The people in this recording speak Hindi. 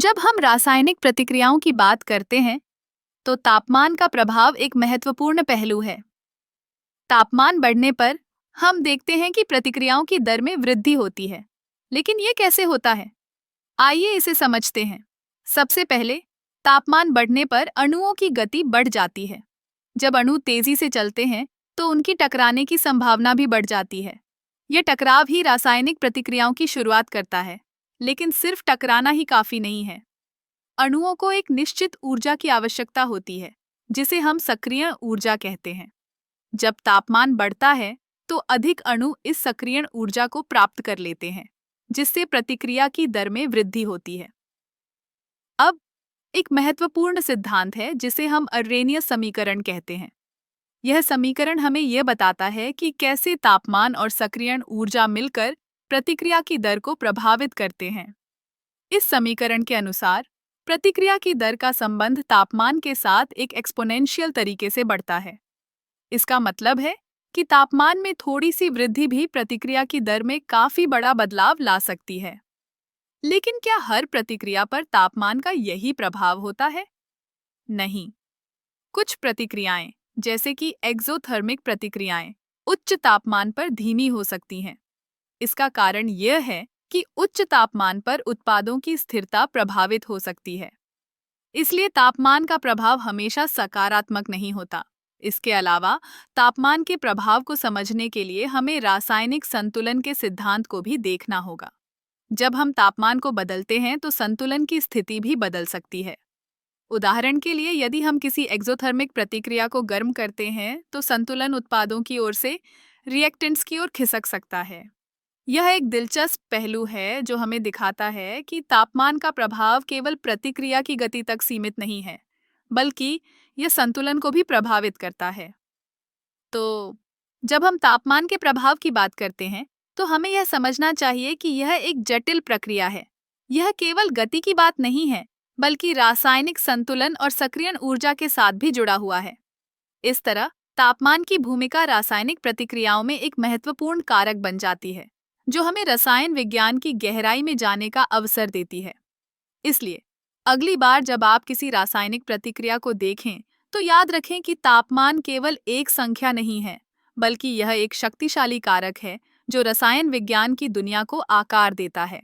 जब हम रासायनिक प्रतिक्रियाओं की बात करते हैं, तो तापमान का प्रभाव एक महत्वपूर्ण पहलू है। तापमान बढ़ने पर हम देखते हैं कि प्रतिक्रियाओं की दर में वृद्धि होती है। लेकिन ये कैसे होता है? आइए इसे समझते हैं। सबसे पहले, तापमान बढ़ने पर अणुओं की गति बढ़ जाती है। जब अणु तेजी से चलते हैं, तो उनकी टकराने की संभावना भी बढ़ जाती है। यह टकराव ही रासायनिक प्रतिक्रियाओं की शुरुआत करता है। लेकिन सिर्फ टकराना ही काफी नहीं है। अणुओं को एक निश्चित ऊर्जा की आवश्यकता होती है, जिसे हम सक्रियण ऊर्जा कहते हैं। जब तापमान बढ़ता है, तो अधिक अणु इस सक्रियण ऊर्जा को प्राप्त कर लेते हैं, जिससे प्रतिक्रिया की दर में वृद्धि होती है। अब एक महत्वपूर्ण सिद्धांत है जिसे हम अर्रेनियस समीकरण कहते हैं। यह समीकरण हमें यह बताता है कि कैसे तापमान और सक्रियण ऊर्जा मिलकर प्रतिक्रिया की दर को प्रभावित करते हैं। इस समीकरण के अनुसार प्रतिक्रिया की दर का संबंध तापमान के साथ एक एक्सपोनेंशियल तरीके से बढ़ता है। इसका मतलब है कि तापमान में थोड़ी सी वृद्धि भी प्रतिक्रिया की दर में काफी बड़ा बदलाव ला सकती है। लेकिन क्या हर प्रतिक्रिया पर तापमान का यही प्रभाव होता है? नहीं। कुछ प्रतिक्रियाएं, जैसे कि एक्सोथर्मिक प्रतिक्रियाएं, उच्च तापमान पर धीमी हो सकती हैं। इसका कारण यह है कि उच्च तापमान पर उत्पादों की स्थिरता प्रभावित हो सकती है। इसलिए तापमान का प्रभाव हमेशा सकारात्मक नहीं होता। इसके अलावा तापमान के प्रभाव को समझने के लिए हमें रासायनिक संतुलन के सिद्धांत को भी देखना होगा। जब हम तापमान को बदलते हैं, तो संतुलन की स्थिति भी बदल सकती है। उदाहरण के लिए, यदि हम किसी एक्सोथर्मिक प्रतिक्रिया को गर्म करते हैं, तो संतुलन उत्पादों की ओर से रिएक्टेंट्स की ओर खिसक सकता है। यह एक दिलचस्प पहलू है जो हमें दिखाता है कि तापमान का प्रभाव केवल प्रतिक्रिया की गति तक सीमित नहीं है, बल्कि यह संतुलन को भी प्रभावित करता है। तो जब हम तापमान के प्रभाव की बात करते हैं, तो हमें यह समझना चाहिए कि यह एक जटिल प्रक्रिया है। यह केवल गति की बात नहीं है, बल्कि रासायनिक संतुलन और सक्रियण ऊर्जा के साथ भी जुड़ा हुआ है। इस तरह तापमान की भूमिका रासायनिक प्रतिक्रियाओं में एक महत्वपूर्ण कारक बन जाती है, जो हमें रसायन विज्ञान की गहराई में जाने का अवसर देती है। इसलिए अगली बार जब आप किसी रासायनिक प्रतिक्रिया को देखें, तो याद रखें कि तापमान केवल एक संख्या नहीं है, बल्कि यह एक शक्तिशाली कारक है जो रसायन विज्ञान की दुनिया को आकार देता है।